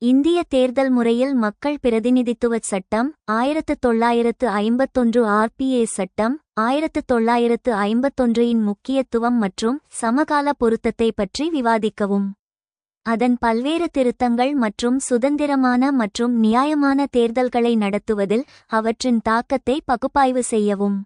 இந்திய தேர்தல் முறையில் மக்கள் பிரதிநிதித்துவச் சட்டம் 1951 RPA சட்டம் 1951 இன் முக்கியத்துவம் மற்றும் சமகால பொருத்தத்தை பற்றி விவாதிக்கவும். அதன் பல்வேறு திருத்தங்கள் மற்றும் சுதந்திரமான மற்றும் நியாயமான தேர்தல்களை நடத்துவதில் அவற்றின் தாக்கத்தை பகுப்பாய்வு செய்யவும்.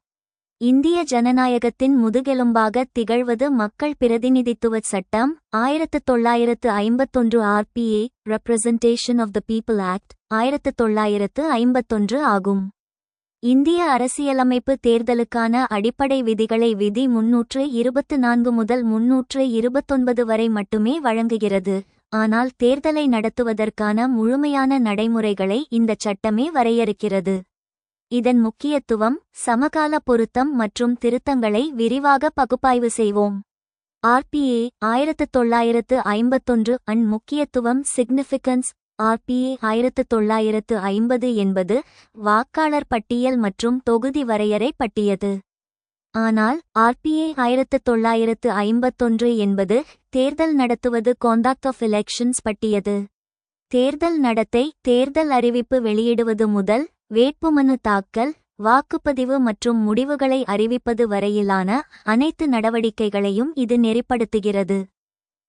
இந்திய ஜனநாயகத்தின் முதுகெலும்பாக திகழ்வது மக்கள் பிரதிநிதித்துவச் சட்டம் 1951 RPA Representation of the People Act 1951 ஆகும். இந்திய அரசியலமைப்பு தேர்தலுக்கான அடிப்படை விதிகளை விதி 324 முதல் 329 வரை மட்டுமே வழங்குகிறது. ஆனால் தேர்தலை நடத்துவதற்கான முழுமையான நடைமுறைகளை இந்தச் சட்டமே வரையறுக்கிறது. இதன் முக்கியத்துவம், சமகால பொருத்தம் மற்றும் திருத்தங்களை விரிவாக பகுப்பாய்வு செய்வோம். RPA 1951 அன் முக்கியத்துவம் சிக்னிஃபிகன்ஸ். RPA 1950 என்பது வாக்காளர் பட்டியல் மற்றும் தொகுதி வரையறை பட்டியது. ஆனால் RPA 1951 என்பது தேர்தல் நடத்துவது கான்டக்ட் ஆஃப் எலெக்ஷன்ஸ் பட்டியது. தேர்தல் நடத்தை, தேர்தல் அறிவிப்பு வெளியிடுவது முதல் வேட்புமனு தாக்கல், வாக்குப்பதிவு மற்றும் முடிவுகளை அறிவிப்பது வரையிலான அனைத்து நடவடிக்கைகளையும் இது நெறிப்படுத்துகிறது.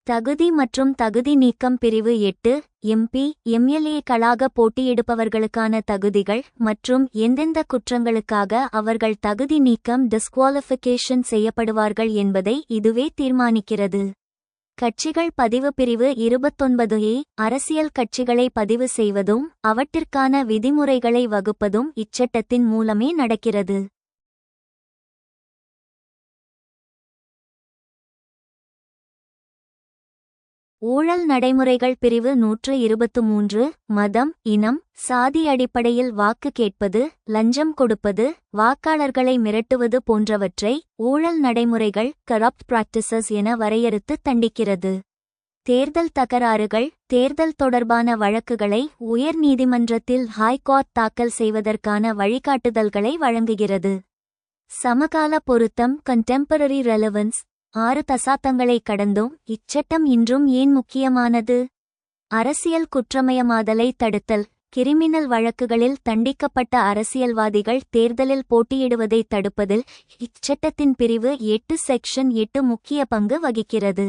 தகுதி மற்றும் தகுதி நீக்கம் பிரிவு 8 MP, MLA-களாக போட்டியிடுபவர்களுக்கான தகுதிகள் மற்றும் எந்தெந்த குற்றங்களுக்காக அவர்கள் தகுதி நீக்கம் டிஸ்குவாலிஃபிகேஷன் செய்யப்படுவார்கள் என்பதை இதுவே தீர்மானிக்கிறது. கட்சிகள் பதிவு பிரிவு 29A அரசியல் கட்சிகளை பதிவு செய்வதும் அவற்றிற்கான விதிமுறைகளை வகுப்பதும் இச்சட்டத்தின் மூலமே நடக்கிறது. ஊழல் நடைமுறைகள் பிரிவு 123 மதம், இனம், சாதி அடிப்படையில் வாக்கு கேட்பது, லஞ்சம் கொடுப்பது, வாக்காளர்களை மிரட்டுவது போன்றவற்றை ஊழல் நடைமுறைகள் கரப்ட் பிராக்டிசஸ் என வரையறுத்து தண்டிக்கிறது. தேர்தல் தகராறுகள், தேர்தல் தொடர்பான வழக்குகளை உயர் நீதிமன்றத்தில் ஹைகோர்ட் தாக்கல் செய்வதற்கான வழிகாட்டுதல்களை வழங்குகிறது. சமகால பொருத்தம் கண்டெம்பரரி ரெலவன்ஸ். 6 தசாப்தங்களை கடந்தும் இச்சட்டம் இன்றும் ஏன் முக்கியமானது? அரசியல் குற்றமயமாதலை தடுத்தல். கிரிமினல் வழக்குகளில் தண்டிக்கப்பட்ட அரசியல்வாதிகள் தேர்தலில் போட்டியிடுவதை தடுப்பதில் இச்சட்டத்தின் பிரிவு 8 செக்ஷன் 8 முக்கிய பங்கு வகிக்கிறது.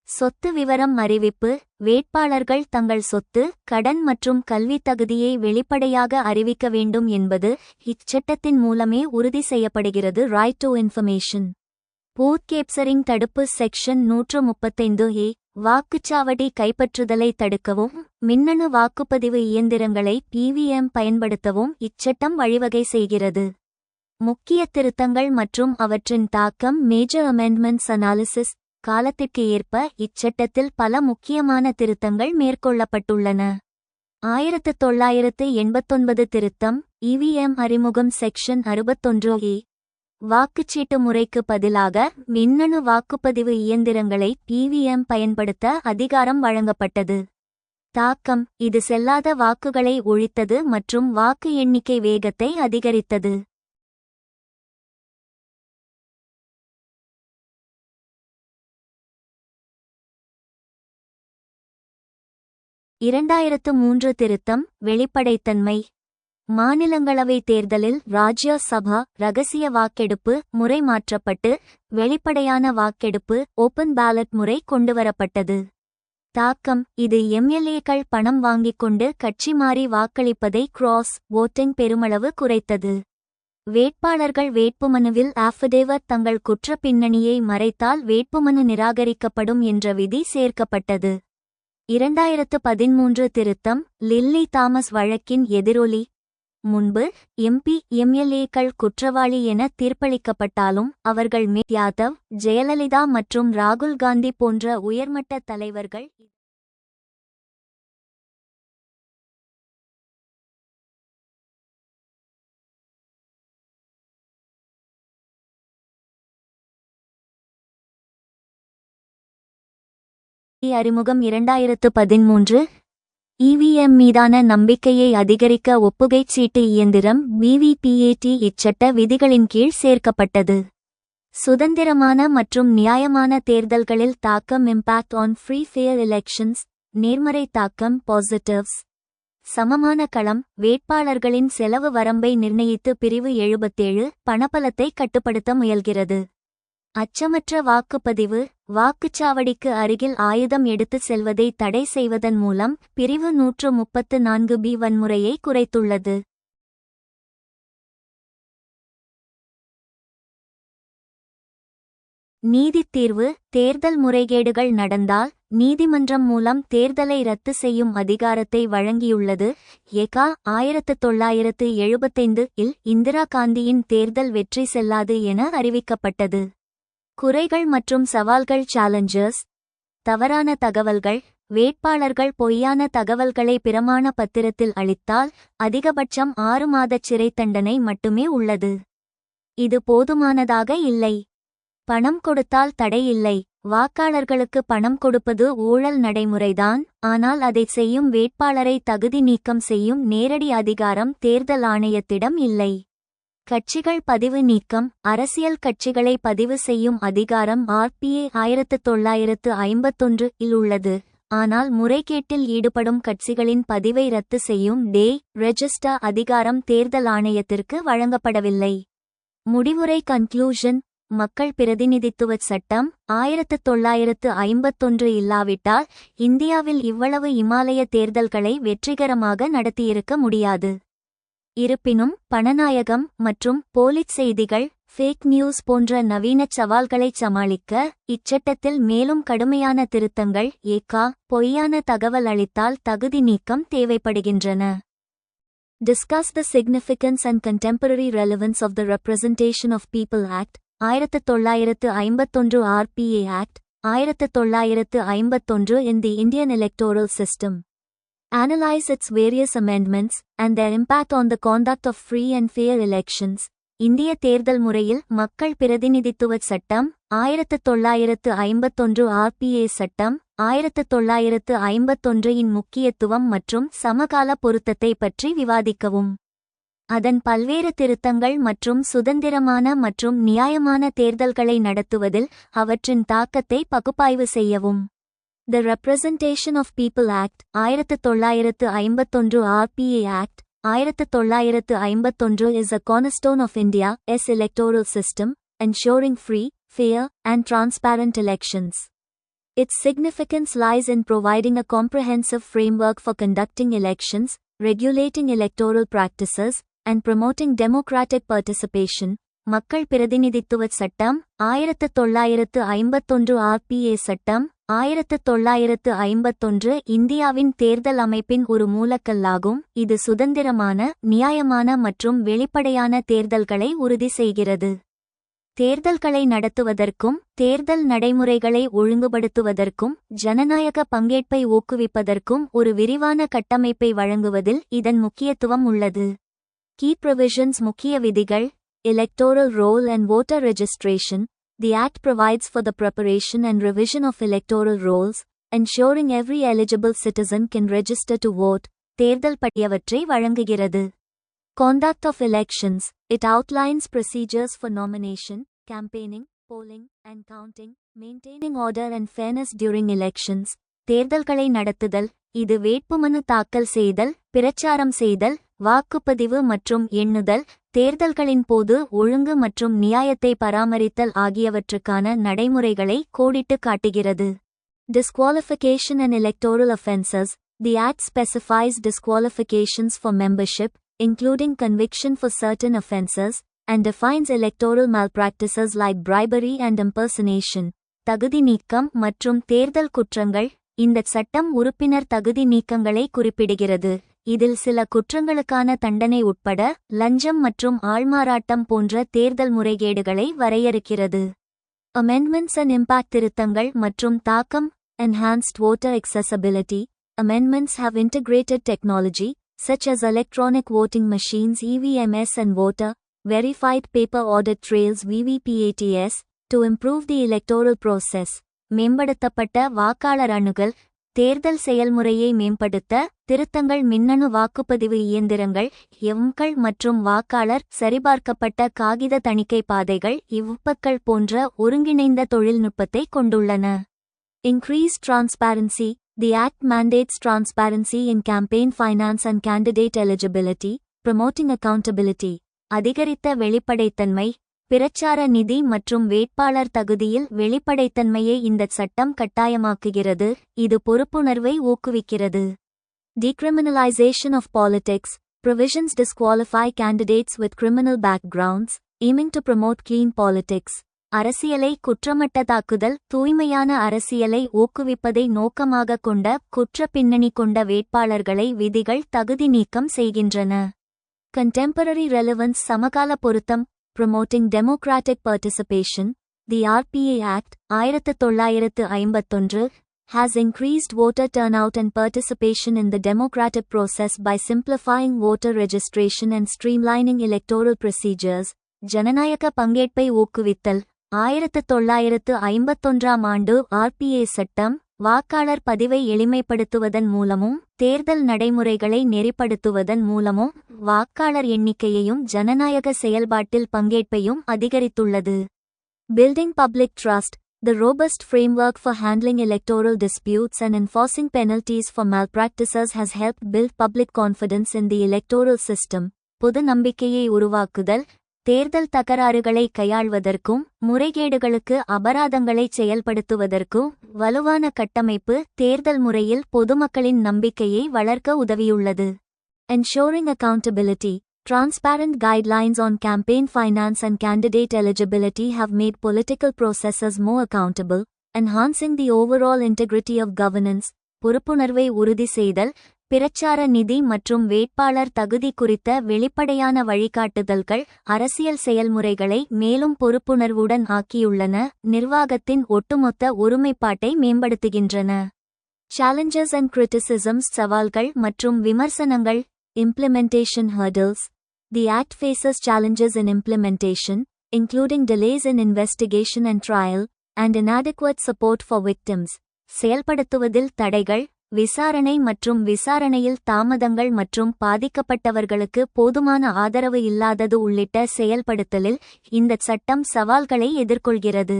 சொத்து விவரம் அறிவிப்பு. வேட்பாளர்கள் தங்கள் சொத்து, கடன் மற்றும் கல்வி தகுதியை வெளிப்படையாக அறிவிக்க வேண்டும் என்பது இச்சட்டத்தின் மூலமே உறுதி செய்யப்படுகிறது. Right to information. Booth capturing தடுப்பு செக்ஷன் 135A வாக்குச்சாவடி கைப்பற்றுதலை தடுக்கவும் மின்னணு வாக்குப்பதிவு இயந்திரங்களை PVM பயன்படுத்தவும் இச்சட்டம் வழிவகை செய்கிறது. முக்கிய திருத்தங்கள் மற்றும் அவற்றின் தாக்கம். Major amendments analysis. காலத்திற்கு ஏற்ப இச்சட்டத்தில் பல முக்கியமான திருத்தங்கள் மேற்கொள்ளப்பட்டுள்ளன. 1989 திருத்தம். EVM அறிமுகம் செக்ஷன் 61A வாக்குச்சீட்டு முறைக்கு பதிலாக மின்னணு வாக்குப்பதிவு இயந்திரங்களை PVM பயன்படுத்த அதிகாரம் வழங்கப்பட்டது. தாக்கம். இது செல்லாத வாக்குகளை ஒழித்தது மற்றும் வாக்கு எண்ணிக்கை வேகத்தை அதிகரித்தது. திருத்தம். வெளிப்படைத்தன்மை. மாநிலங்களவை தேர்தலில் ராஜ்ய சபா ரகசிய வாக்கெடுப்பு முறை மாற்றப்பட்டு வெளிப்படையான வாக்கெடுப்பு ஓப்பன் பேலட் முறை கொண்டுவரப்பட்டது. தாக்கம். இது MLA-க்கள் பணம் வாங்கிக் கொண்டு கட்சி மாறி வாக்களிப்பதை கிராஸ் வோட்டிங் பெருமளவு குறைத்தது. வேட்பாளர்கள் வேட்புமனுவில் ஆஃபிடேவிட் தங்கள் குற்ற பின்னணியை மறைத்தால் வேட்புமனு நிராகரிக்கப்படும் என்ற விதி சேர்க்கப்பட்டது. 2013 திருத்தம். லில்லி தாமஸ் வழக்கின் எதிரொலி. முன்பு MP, MLA-க்கள் குற்றவாளி என தீர்ப்பளிக்கப்பட்டாலும் அவர்கள் யாதவ், ஜெயலலிதா மற்றும் ராகுல் காந்தி போன்ற உயர்மட்ட தலைவர்கள் அறிமுகம் 2013 EVM மீதான நம்பிக்கையை அதிகரிக்க ஒப்புகைச் சீட்டு இயந்திரம் VVPAT இச்சட்ட விதிகளின் கீழ் சேர்க்கப்பட்டது. சுதந்திரமான மற்றும் நியாயமான தேர்தல்களில் தாக்கம். Impact on free fair elections. நேர்மறை தாக்கம் பாசிட்டிவ்ஸ். சமமான களம், வேட்பாளர்களின் செலவு வரம்பை நிர்ணயித்து பிரிவு 77 பணபலத்தை கட்டுப்படுத்த முயல்கிறது. அச்சமற்ற வாக்குப்பதிவு, வாக்குச்சாவடிக்கு அருகில் ஆயுதம் எடுத்துச் செல்வதை தடை செய்வதன் மூலம் பிரிவு 134B வன்முறையை குறைத்துள்ளது. நீதித் தீர்வு, தேர்தல் முறைகேடுகள் நடந்தால் நீதிமன்றம் மூலம் தேர்தலை ரத்து செய்யும் அதிகாரத்தை வழங்கியுள்ளது. 1975 இல் இந்திரா காந்தியின் தேர்தல் வெற்றி செல்லாது என அறிவிக்கப்பட்டது. குறைகள் மற்றும் சவால்கள் சேலஞ்சர்ஸ். தவறான தகவல்கள், வேட்பாளர்கள் பொய்யான தகவல்களை பிரமாண பத்திரத்தில் அளித்தால் அதிகபட்சம் 6 மாதச் சிறை தண்டனை மட்டுமே உள்ளது. இது போதுமானதாக இல்லை. பணம் கொடுத்தால் தடை இல்லை. வாக்காளர்களுக்கு பணம் கொடுப்பது ஊழல் நடைமுறைதான், ஆனால் அதைச் செய்யும் வேட்பாளரை தகுதி நீக்கம் செய்யும் நேரடி அதிகாரம் தேர்தல் ஆணையத்திடம் இல்லை. கட்சிகள் பதிவு நீக்கம், அரசியல் கட்சிகளை பதிவு செய்யும் அதிகாரம் RPA 1951 இல் உள்ளது, ஆனால் முறைகேட்டில் ஈடுபடும் கட்சிகளின் பதிவை ரத்து செய்யும் ரெஜிஸ்டர் அதிகாரம் தேர்தல் ஆணையத்திற்கு வழங்கப்படவில்லை. முடிவுரை கன்க்ளூஷன். மக்கள் பிரதிநிதித்துவ சட்டம் 1951 இல்லாவிட்டால் இந்தியாவில் இவ்வளவு இமாலய தேர்தல்களை வெற்றிகரமாக நடத்தியிருக்க முடியாது. இருப்பினும் பணநாயகம் மற்றும் போலிச் செய்திகள், ஃபேக் நியூஸ் போன்ற நவீன சவால்களைச் சமாளிக்க இச்சட்டத்தில் மேலும் கடுமையான திருத்தங்கள், பொய்யான தகவல் அளித்தால் தகுதி நீக்கம் தேவைப்படுகின்றன. Discuss the significance and contemporary relevance of the Representation of People Act, 1951 RPA Act, 1951 in the Indian electoral system. Analyze its various amendments and their impact on the conduct of free and fair elections. இந்திய தேர்தல் முறையில் மக்கள் பிரதிநிதித்துவ சட்டம் 1951 RPA சட்டம் 1951 இன் முக்கியத்துவம் மற்றும் சமகால பொருத்தத்தை பற்றி விவாதிக்கவும். அதன் பல்வேறு திருத்தங்கள் மற்றும் சுதந்திரமான மற்றும் நியாயமான தேர்தல்களை நடத்துவதில் அவற்றின் தாக்கத்தை பகுப்பாய்வு செய்யவும். The Representation of People Act, 1951 RPA Act, 1951 is a cornerstone of India's electoral system, ensuring free, fair, and transparent elections. Its significance lies in providing a comprehensive framework for conducting elections, regulating electoral practices, and promoting democratic participation. மக்கள் பிரதிநிதித்துவ சட்டம் 1951 RPA சட்டம் 1951 இந்தியாவின் தேர்தல் அமைப்பின் ஒரு மூலக்கல்லாகும். இது சுதந்திரமான, நியாயமான மற்றும் வெளிப்படையான தேர்தல்களை உறுதி செய்கிறது. தேர்தல்களை நடத்துவதற்கும் தேர்தல் நடைமுறைகளை ஒழுங்குபடுத்துவதற்கும் ஜனநாயக பங்கேற்பை ஊக்குவிப்பதற்கும் ஒரு விரிவான கட்டமைப்பை வழங்குவதில் இதன் முக்கியத்துவம் உள்ளது. Key provisions. முக்கிய விதிகள். Electoral roll and voter registration. The Act provides for the preparation and revision of electoral rolls, ensuring every eligible citizen can register to vote. தேர்தல் பட்டியவற்றை வழங்குகிறது. Conduct of elections. It outlines procedures for nomination, campaigning, polling, and counting, maintaining order and fairness during elections. தேர்தல்களை நடத்துதல். இது வேட்புமனு தாக்கல் செய்தல், பிரச்சாரம் செய்தல், வாக்குப்பதிவு மற்றும் எண்ணுதல், தேர்தல்களின் போது ஒழுங்கு மற்றும் நியாயத்தை பராமரித்தல் ஆகியவற்றுக்கான நடைமுறைகளை கோடிட்டு காட்டுகிறது. Disqualification and electoral offences. The Act specifies disqualifications for membership, including conviction for certain offences, and defines electoral malpractices like bribery and impersonation. தகுதி நீக்கம் மற்றும் தேர்தல் குற்றங்கள். இந்த சட்டம் உறுப்பினர் தகுதி நீக்கங்களை குறிப்பிடுகிறது. இதில் சில குற்றங்களுக்கான தண்டனை உட்பட லஞ்சம் மற்றும் ஆள்மாறாட்டம் போன்ற தேர்தல் முறைகேடுகளை வரையறுக்கிறது. Amendments and impact. திருத்தங்கள் மற்றும் தாக்கம். Enhanced voter accessibility. Amendments have integrated technology, such as electronic voting machines EVMS and voter verified paper audit trails VVPATS, to improve the electoral process. மேம்படுத்தப்பட்ட வாக்காளர் அணுகல். தேர்தல் செயல்முறையை மேம்படுத்த திருத்தங்கள். மின்னணு வாக்குப்பதிவு இயந்திரங்கள் எம்கள் மற்றும் வாக்காளர் சரிபார்க்கப்பட்ட காகித தணிக்கை பாதைகள் இவ்வுப்பக்கள் போன்ற ஒருங்கிணைந்த தொழில்நுட்பத்தை கொண்டுள்ளன. Increased transparency. The Act mandates transparency in campaign finance and candidate eligibility, promoting accountability. அதிகரித்த வெளிப்படைத்தன்மை, பிரச்சார நிதி மற்றும் வேட்பாளர் தகுதியில் வெளிப்படைத்தன்மையை இந்த சட்டம் கட்டாயமாக்குகிறது, இது பொறுப்புணர்வை ஊக்குவிக்கிறது. Decriminalization of politics. Provisions disqualify candidates with criminal backgrounds, aiming to promote clean politics. அரசியலை குற்றமற்றதாக்குதல் தூய்மையான அரசியலை ஊக்குவிப்பதை நோக்கமாக கொண்ட குற்ற பின்னணி கொண்ட வேட்பாளர்களை விதிகள் தகுதி நீக்கம் செய்கின்றன. Contemporary relevance சமகால பொருத்தம். Promoting democratic participation. The RPA Act 1951 has increased voter turnout and participation in the democratic process by simplifying voter registration and streamlining electoral procedures. ஜனநாயக பங்கேற்பை ஊக்குவித்தல். 1951 ஆண்டு RPA சட்டம் வாக்காளர் பதிவை எளிமைப்படுத்துவதன் மூலமும் தேர்தல் நடைமுறைகளை நெறிப்படுத்துவதன் மூலமும் வாக்காளர் எண்ணிக்கையையும் ஜனநாயக செயல்பாட்டில் பங்கேற்பையும் அதிகரித்துள்ளது. Building public trust. The robust framework for handling electoral disputes and enforcing penalties for malpractices has helped build public confidence in the electoral system. பொது நம்பிக்கையை உருவாக்குதல், தேர்தல் தகராறுகளை கையாள்வதற்கும் முறைகேடுகளுக்கு அபராதங்களை செயல்படுத்துவதற்கும் வலுவான கட்டமைப்பு தேர்தல் முறையில் பொதுமக்களின் நம்பிக்கையை வளர்க்க உதவியுள்ளது. Ensuring accountability. Transparent guidelines on campaign finance and candidate eligibility have made political processes more accountable, enhancing the overall integrity of governance. பொறுப்புணர்வை உறுதி செய்தல், பிரச்சார நிதி மற்றும் வேட்பாளர் தகுதி குறித்த வெளிப்படையான வழிகாட்டுதல்கள் அரசியல் செயல்முறைகளை மேலும் பொறுப்புணர்வுடன் ஆக்கியுள்ளன, நிர்வாகத்தின் ஒட்டுமொத்த ஒருமைப்பாட்டை மேம்படுத்துகின்றன. Challenges and criticisms. சவால்கள் மற்றும் விமர்சனங்கள். Implementation hurdles. The Act faces challenges in implementation, including delays in investigation and trial, and inadequate support for victims. செயல்படுத்துவதில் தடைகள், விசாரணை மற்றும் விசாரணையில் தாமதங்கள் மற்றும் பாதிக்கப்பட்டவர்களுக்கு போதுமான ஆதரவு இல்லாதது உள்ளிட்ட செயல்படுத்தலில் இந்த சட்டம் சவால்களை எதிர்கொள்கிறது.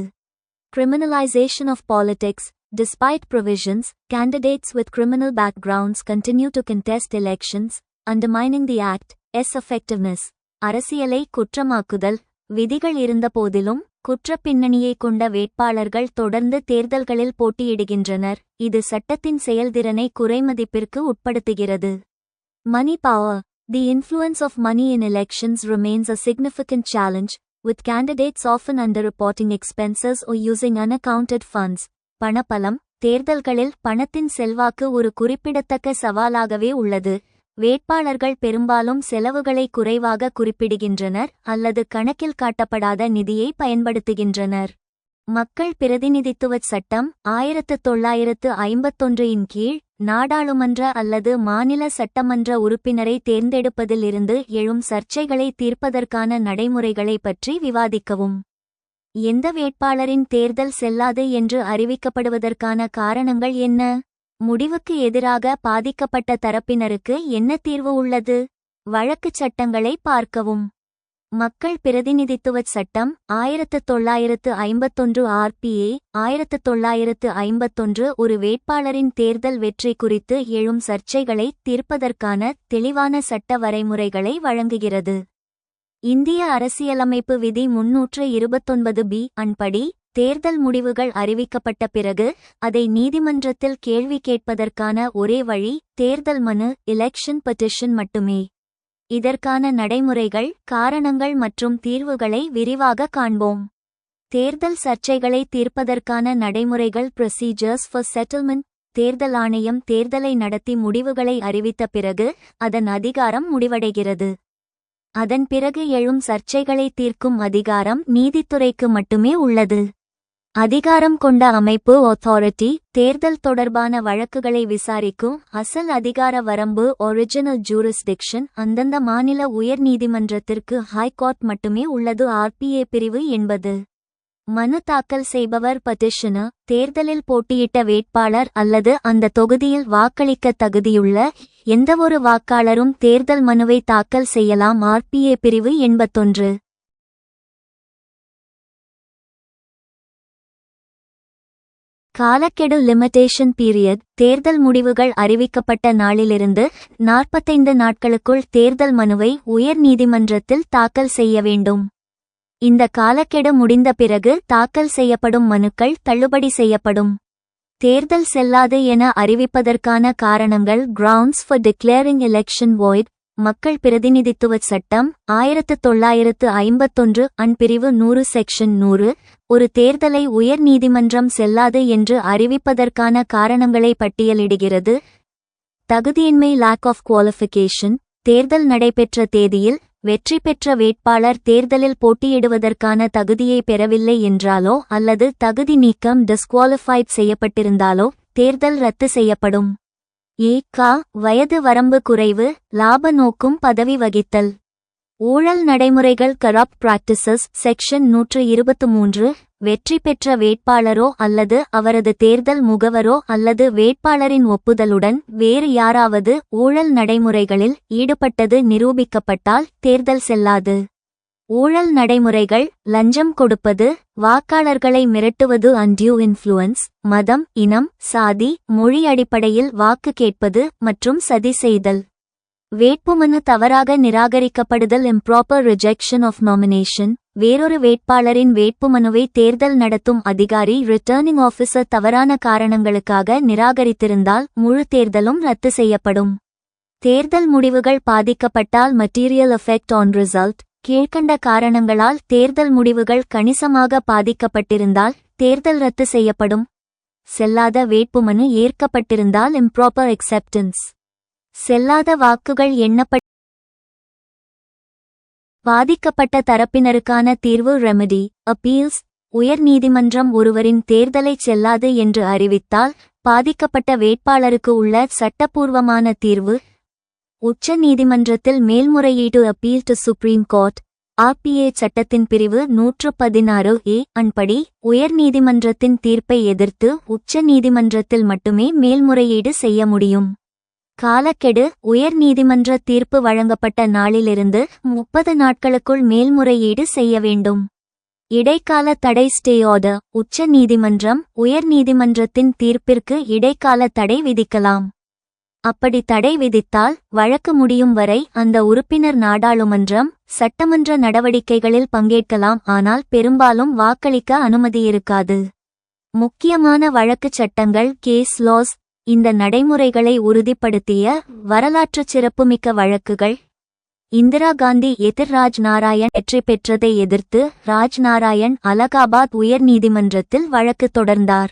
Criminalization of politics. Despite provisions, candidates with criminal backgrounds continue to contest elections, undermining the Act's effectiveness. அரசியலை குற்றமாக்குதல். விதிகள் இருந்தபோதிலும் குற்ற பின்னணியை கொண்ட வேட்பாளர்கள் தொடர்ந்து தேர்தல்களில் போட்டியிடுகின்றனர், இது சட்டத்தின் செயல்திறனை குறைமதிப்பிற்கு உட்படுத்துகிறது. Money power. The influence of money in elections remains a significant challenge, with candidates often underreporting expenses or using unaccounted funds. பணபலம். தேர்தல்களில் பணத்தின் செல்வாக்கு ஒரு குறிப்பிடத்தக்க சவாலாகவே உள்ளது. வேட்பாளர்கள் பெரும்பாலும் செலவுகளை குறைவாக குறிப்பிடுகின்றனர் அல்லது கணக்கில் காட்டப்படாத நிதியை பயன்படுத்துகின்றனர். மக்கள் பிரதிநிதித்துவ சட்டம் 1951 இன் கீழ் நாடாளுமன்ற அல்லது மாநில சட்டமன்ற உறுப்பினரை தேர்ந்தெடுப்பதில் இருந்து எழும் சர்ச்சைகளை தீர்ப்பதற்கான நடைமுறைகளை பற்றி விவாதிக்கவும். எந்த வேட்பாளரின் தேர்தல் செல்லாது என்று அறிவிக்கப்படுவதற்கான காரணங்கள் என்ன? முடிவுக்கு எதிராக பாதிக்கப்பட்ட தரப்பினருக்கு என்ன தீர்வு உள்ளது? வழக்குச் சட்டங்களை பார்க்கவும். மக்கள் பிரதிநிதித்துவ சட்டம் 1951 RPA 1951 ஒரு வேட்பாளரின் தேர்தல் வெற்றி குறித்து எழும் சர்ச்சைகளை தீர்ப்பதற்கான தெளிவான சட்ட வரைமுறைகளை வழங்குகிறது. இந்திய அரசியலமைப்பு விதி 329B அன்படி தேர்தல் முடிவுகள் அறிவிக்கப்பட்ட பிறகு அதை நீதிமன்றத்தில் கேள்வி கேட்பதற்கான ஒரே வழி தேர்தல் மனு எலெக்ஷன் பெட்டிஷன் மட்டுமே. இதற்கான நடைமுறைகள், காரணங்கள் மற்றும் தீர்வுகளை விரிவாக காண்போம். தேர்தல் சர்ச்சைகளை தீர்ப்பதற்கான நடைமுறைகள் ப்ரொசீஜர்ஸ் ஃபார் செட்டில்மெண்ட். தேர்தல் ஆணையம் தேர்தலை நடத்தி முடிவுகளை அறிவித்த பிறகு அதன் அதிகாரம் முடிவடைகிறது. அதன் பிறகு எழும் சர்ச்சைகளை தீர்க்கும் அதிகாரம் நீதித்துறைக்கு மட்டுமே உள்ளது. அதிகாரம் கொண்ட அமைப்பு அத்தாரிட்டி தேர்தல் தொடர்பான வழக்குகளை விசாரிக்கும் அசல் அதிகார வரம்பு ஒரிஜினல் ஜூரிஸ்டிக்ஷன் அந்தந்த மாநில உயர் நீதிமன்றத்திற்கு ஹைகோர்ட் மட்டுமே உள்ளது. RPA பிரிவு 80. மனு தாக்கல் செய்பவர் பெட்டிஷனர். தேர்தலில் போட்டியிட்ட வேட்பாளர் அல்லது அந்த தொகுதியில் வாக்களிக்க தகுதியுள்ள எந்தவொரு வாக்காளரும் தேர்தல் மனுவை தாக்கல் செய்யலாம். RPA பிரிவு 81. காலக்கெடு லிமிட்டேஷன் பீரியட் தேர்தல் முடிவுகள் அறிவிக்கப்பட்ட நாளிலிருந்து 45 நாட்களுக்குள் தேர்தல் மனுவை உயர் நீதிமன்றத்தில் தாக்கல் செய்ய வேண்டும். இந்த காலக்கெடு முடிந்த பிறகு தாக்கல் செய்யப்படும் மனுக்கள் தள்ளுபடி செய்யப்படும். தேர்தல் செல்லாது என அறிவிப்பதற்கான காரணங்கள் grounds for declaring election void மக்கள் பிரதிநிதித்துவ சட்டம் 1951 பிரிவு 100 செக்ஷன் 100 ஒரு தேர்தலை உயர் நீதிமன்றம் செல்லாது என்று அறிவிப்பதற்கான காரணங்களை பட்டியலிடுகிறது. தகுதியின்மை லேக் ஆஃப் குவாலிஃபிகேஷன் தேர்தல் நடைபெற்ற தேதியில் வெற்றி பெற்ற வேட்பாளர் தேர்தலில் போட்டியிடுவதற்கான தகுதியை பெறவில்லை என்றாலோ அல்லது தகுதி நீக்கம் டிஸ்குவாலிஃபைட் செய்யப்பட்டிருந்தாலோ தேர்தல் ரத்து செய்யப்படும். வயது வரம்பு குறைவு லாப நோக்கும் பதவி வகித்தல் ஊழல் நடைமுறைகள் கரப்ட் பிராக்டிசஸ் செக்ஷன் 123 வெற்றி பெற்ற வேட்பாளரோ அல்லது அவரது தேர்தல் முகவரோ அல்லது வேட்பாளரின் ஒப்புதலுடன் வேறு யாராவது ஊழல் நடைமுறைகளில் ஈடுபட்டது நிரூபிக்கப்பட்டால் தேர்தல் செல்லாது. ஊழல் நடைமுறைகள் லஞ்சம் கொடுப்பது வாக்காளர்களை மிரட்டுவது அன்டியூ இன்ஃப்ளூயன்ஸ் மதம் இனம் சாதி மொழி அடிப்படையில் வாக்கு கேட்பது மற்றும் சதி செய்தல் வேட்புமனு தவறாக நிராகரிக்கப்படுதல் இம்ப்ராப்பர் ரிஜெக்ஷன் ஆஃப் நாமினேஷன் வேறொரு வேட்பாளரின் வேட்புமனுவை தேர்தல் நடத்தும் அதிகாரி ரிட்டர்னிங் ஆஃபீஸர் தவறான காரணங்களுக்காக நிராகரித்திருந்தால் முழு தேர்தலும் ரத்து செய்யப்படும். தேர்தல் முடிவுகள் பாதிக்கப்பட்டால் மெட்டீரியல் எஃபெக்ட் ஆன் ரிசல்ட் கீழ்க்கண்ட காரணங்களால் தேர்தல் முடிவுகள் கணிசமாக பாதிக்கப்பட்டிருந்தால் தேர்தல் ரத்து செய்யப்படும். செல்லாத வேட்புமனு ஏற்கப்பட்டிருந்தால் இம்ப்ராப்பர் அக்செப்டன்ஸ் செல்லாத வாக்குகள் எண்ணப்பட்ட பாதிக்கப்பட்ட தரப்பினருக்கான தீர்வு ரெமெடி அப்பீல்ஸ் உயர் நீதிமன்றம் ஒருவரின் தேர்தலை செல்லாது என்று அறிவித்தால் பாதிக்கப்பட்ட வேட்பாளருக்கு உள்ள சட்டப்பூர்வமான தீர்வு உச்ச நீதிமன்றத்தில் மேல்முறையீடு appeal to supreme court RPA சட்டத்தின் பிரிவு 116A அன்படி உயர் நீதிமன்றத்தின் தீர்ப்பை எதிர்த்து உச்ச நீதிமன்றத்தில் மட்டுமே மேல்முறையீடு செய்ய முடியும். காலக்கெடு உயர் நீதிமன்ற தீர்ப்பு வழங்கப்பட்ட நாளிலிருந்து 30 நாட்களுக்குள் மேல்முறையீடு செய்ய வேண்டும். இடைக்கால தடை ஸ்டே ஆர்டர் உச்ச நீதிமன்றம் உயர் நீதிமன்றத்தின் தீர்ப்பிற்கு இடைக்கால தடை விதிக்கலாம். அப்படி தடை விதித்தால் வழக்கு முடியும் வரை அந்த உறுப்பினர் நாடாளுமன்றம் சட்டமன்ற நடவடிக்கைகளில் பங்கேற்கலாம், ஆனால் பெரும்பாலும் வாக்களிக்க அனுமதியிருக்காது. முக்கியமான வழக்குச் சட்டங்கள் கேஸ் லாஸ் இந்த நடைமுறைகளை உறுதிப்படுத்திய வரலாற்று சிறப்புமிக்க வழக்குகள் இந்திரா காந்தி எதிர் ராஜ் நாராயண் வெற்றி பெற்றதை எதிர்த்து ராஜ் நாராயண் அலகாபாத் உயர் நீதிமன்றத்தில் வழக்கு தொடர்ந்தார்.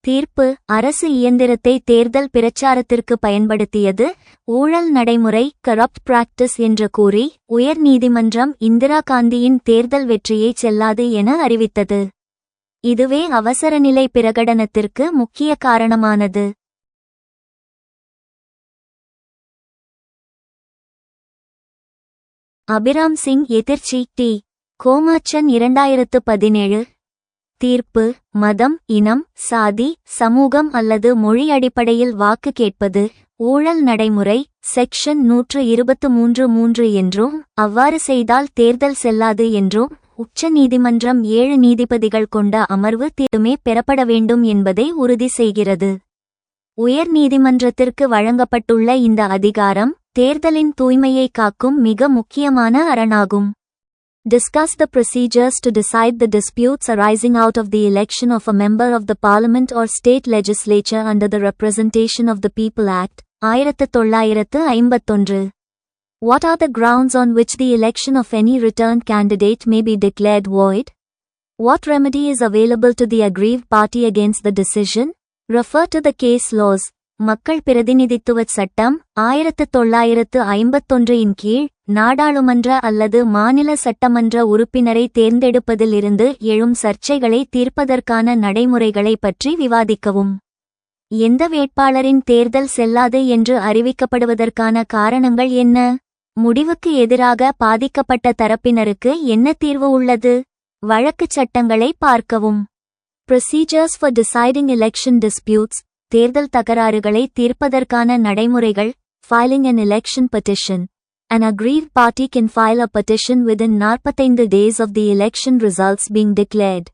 தீர்ப்பு அரசு இயந்திரத்தை தேர்தல் பிரச்சாரத்திற்கு பயன்படுத்தியது ஊழல் நடைமுறை கரப்ட் பிராக்டிஸ் என்று கூறி உயர் நீதிமன்றம் இந்திரா காந்தியின் தேர்தல் வெற்றியை செல்லாது என அறிவித்தது. இதுவே அவசரநிலை பிரகடனத்திற்கு முக்கிய காரணமானது. அபிராம் சிங் எதிர்ச்சி டி. கோமாச்சன் 2017 தீர்ப்பு மதம் இனம் சாதி சமூகம் அல்லது மொழி அடிப்படையில் வாக்கு கேட்பது ஊழல் நடைமுறை செக்ஷன் 123(3) என்றும் அவ்வாறு செய்தால் தேர்தல் செல்லாது என்றும் உச்ச நீதிமன்றம் 7 நீதிபதிகள் கொண்ட அமர்வு தீர்ப்புமே பெறப்பட வேண்டும் என்பதை உறுதி செய்கிறது. உயர் நீதிமன்றத்திற்கு வழங்கப்பட்டுள்ள இந்த அதிகாரம் தேர்தலின் தூய்மையை காக்கும் மிக முக்கியமான அரணாகும். Discuss the procedures to decide the disputes arising out of the election of a member of the Parliament or state legislature under the Representation of the People Act, 1951. What are the grounds on which the election of any returned candidate may be declared void? What remedy is available to the aggrieved party against the decision? Refer to the case laws. மக்கள் பிரதிநிதித்துவ சட்டம் 1951 இன் கீழ் நாடாளுமன்ற அல்லது மாநில சட்டமன்ற உறுப்பினரை தேர்ந்தெடுப்பதில் இருந்து எழும் சர்ச்சைகளை தீர்ப்பதற்கான நடைமுறைகளை பற்றி விவாதிக்கவும். எந்த வேட்பாளரின் தேர்தல் செல்லாது என்று அறிவிக்கப்படுவதற்கான காரணங்கள் என்ன? முடிவுக்கு எதிராக பாதிக்கப்பட்ட தரப்பினருக்கு என்ன தீர்வு உள்ளது? வழக்குச் சட்டங்களை பார்க்கவும். Procedures for deciding election disputes தேர்தல் தகராறுகளை தீர்ப்பதற்கான நடைமுறைகள். Filing an election petition. An aggrieved party can file a petition within 45 days of the election results being declared.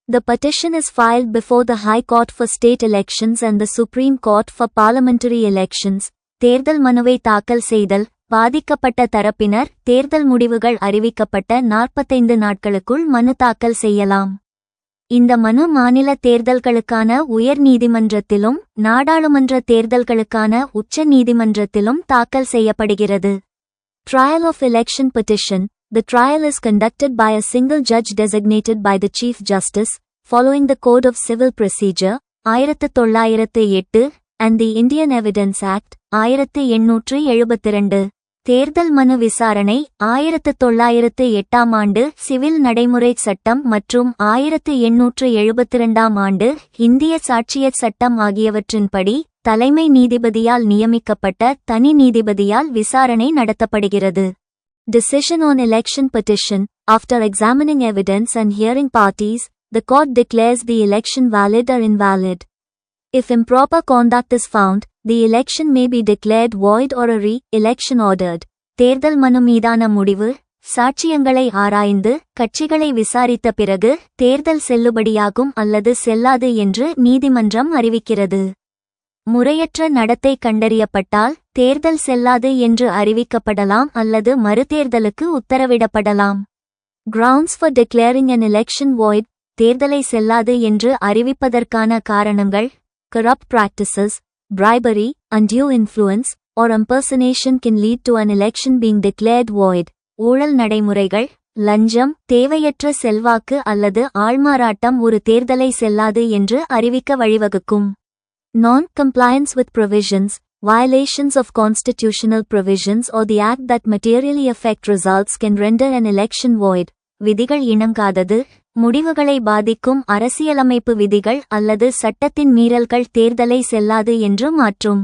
The petition is filed before the High Court for state elections and the Supreme Court for parliamentary elections. தேர்தல் மனுவை தாக்கல் செய்தல். பாதிக்கப்பட்ட தரப்பினர் தேர்தல் முடிவுகள் அறிவிக்கப்பட்ட 45 நாட்களுக்குள் மனு தாக்கல் செய்யலாம். இந்த மனு மாநில தேர்தல்களுக்கான உயர் நீதிமன்றத்திலும் நாடாளுமன்ற தேர்தல்களுக்கான உச்ச நீதிமன்றத்திலும் தாக்கல் செய்யப்படுகிறது. Trial of election petition. The trial is conducted by a single judge designated by the Chief Justice, following the Code of Civil Procedure, 1908, and the Indian Evidence Act, 1872. தேர்தல் மனு விசாரணை 1908 ஆண்டு சிவில் நடைமுறை சட்டம் மற்றும் 1872 ஆண்டு இந்திய சாட்சியச் சட்டம் ஆகியவற்றின்படி தலைமை நீதிபதியால் நியமிக்கப்பட்ட தனி நீதிபதியால் விசாரணை நடத்தப்படுகிறது. Decision on election petition. After examining evidence and hearing parties, the court declares the election valid or invalid. If improper conduct is found, the election may be declared void or a re-election ordered. தேர்தல் மனு மீதான முடிவு. சாட்சியங்களை ஆராய்ந்து கட்சிகளை விசாரித்த பிறகு தேர்தல் செல்லுபடியாகும் அல்லது செல்லாது என்று நீதிமன்றம் அறிவிக்கிறது. முறையற்ற நடத்தை கண்டறியப்பட்டால் தேர்தல் செல்லாது என்று அறிவிக்கப்படலாம் அல்லது மறுதேர்தலுக்கு உத்தரவிடப்படலாம். Grounds for declaring an election void. தேர்தலை செல்லாது என்று அறிவிப்பதற்கான காரணங்கள். Corrupt practices, bribery, undue influence, or impersonation can lead to an election being declared void. ஊழல் நடைமுறைகள், லஞ்சம், தேவையற்ற செல்வாக்கு அல்லது ஆள்மாறாட்டம் ஒரு தேர்தலை செல்லாது என்று அறிவிக்க வழிவகுக்கும். Non-compliance with provisions, violations of constitutional provisions or the act that materially affect results can render an election void. விதிகள் இணங்காதது, முடிவுகளை பாதிக்கும் அரசியலமைப்பு விதிகள் அல்லது சட்டத்தின் மீறல்கள் தேர்தலை செல்லாது என்று மாற்றும்.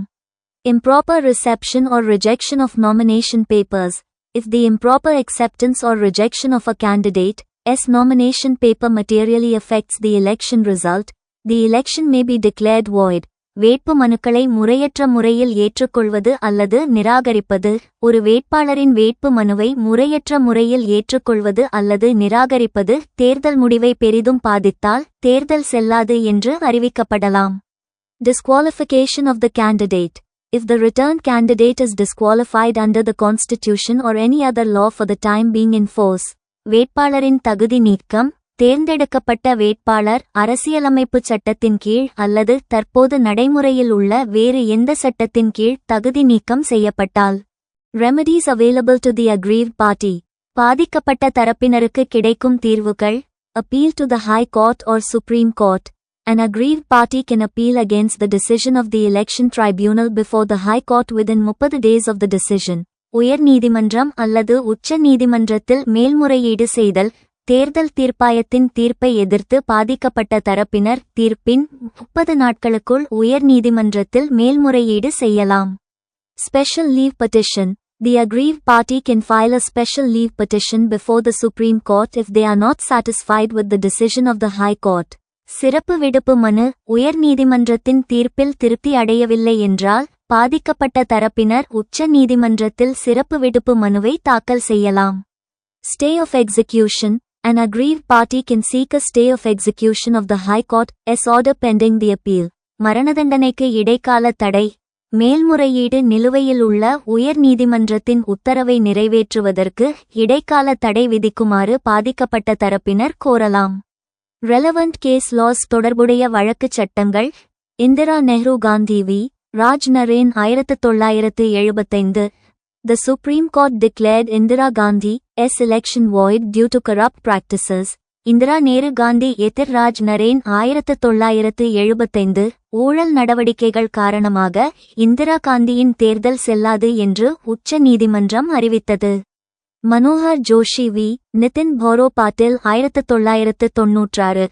Improper reception or rejection of nomination papers. If the improper acceptance or rejection of a candidate's nomination paper materially affects the election result, the election may be declared void. வேட்பு மனுக்களை முறையற்ற முறையில் ஏற்றுக்கொள்வது அல்லது நிராகரிப்பது. ஒரு வேட்பாளரின் வேட்பு மனுவை முறையற்ற முறையில் ஏற்றுக்கொள்வது அல்லது நிராகரிப்பது தேர்தல் முடிவை பெரிதும் பாதித்தால் தேர்தல் செல்லாது என்று அறிவிக்கப்படலாம். Disqualification of the candidate. If the returned candidate is disqualified under the Constitution or any other law for the time being in force, வேட்பாளரின் தகுதி நீக்கம். தேர்ந்தெடுக்கப்பட்ட வேட்பாளர் அரசியலமைப்பு சட்டத்தின் கீழ் அல்லது தற்போது நடைமுறையில் உள்ள வேறு எந்த சட்டத்தின் கீழ் தகுதி நீக்கம் செய்யப்பட்டால். Remedies available to the aggrieved party. பாதிக்கப்பட்ட தரப்பினருக்கு கிடைக்கும் தீர்வுகள். Appeal to the High Court or Supreme Court. An aggrieved party can appeal against the decision of the election tribunal before the High Court within 30 days of the decision. உயர் நீதிமன்றம் அல்லது உச்ச நீதிமன்றத்தில் மேல்முறையீடு செய்தல். தேர்தல் தீர்ப்பாயத்தின் தீர்ப்பை எதிர்த்து பாதிக்கப்பட்ட தரப்பினர் தீர்ப்பின் 30 நாட்களுக்குள் உயர் நீதிமன்றத்தில் மேல்முறையீடு செய்யலாம். Special leave petition. The aggrieved party can file a special leave petition before the Supreme Court if they are not satisfied with the decision of the High Court. சிறப்பு விடுப்பு மனு. உயர் நீதிமன்றத்தின் தீர்ப்பில் திருப்தி அடையவில்லை என்றால் பாதிக்கப்பட்ட தரப்பினர் உச்ச நீதிமன்றத்தில் சிறப்பு விடுப்பு மனுவை தாக்கல் செய்யலாம். Stay of execution. An aggrieved party can seek a stay of execution of the High Court's order pending the appeal. மரணதண்டனைக்கு இடைக்கால தடை. மேல்முறையீடு நிலுவையில் உள்ள உயர் நீதிமன்றத்தின் உத்தரவை நிறைவேற்றுவதற்கு இடைக்கால தடை விதிக்குமாறு பாதிக்கப்பட்ட தரப்பினர் கோரலாம். Relevant case laws. தொடர்புடைய வழக்குச் சட்டங்கள். Indira Nehru Gandhi v. Raj Narain 1975. The Supreme Court declared Indira Gandhi's election void due to corrupt practices. Indira Nehru Gandhi எதிர் ராஜ் நரேன் 1975 ஊழல் நடவடிக்கைகள் காரணமாக இந்திரா காந்தியின் தேர்தல் செல்லாது என்று உச்ச நீதிமன்றம் அறிவித்தது. Manohar Joshi v. Nitin Bhaurao Patil 1996.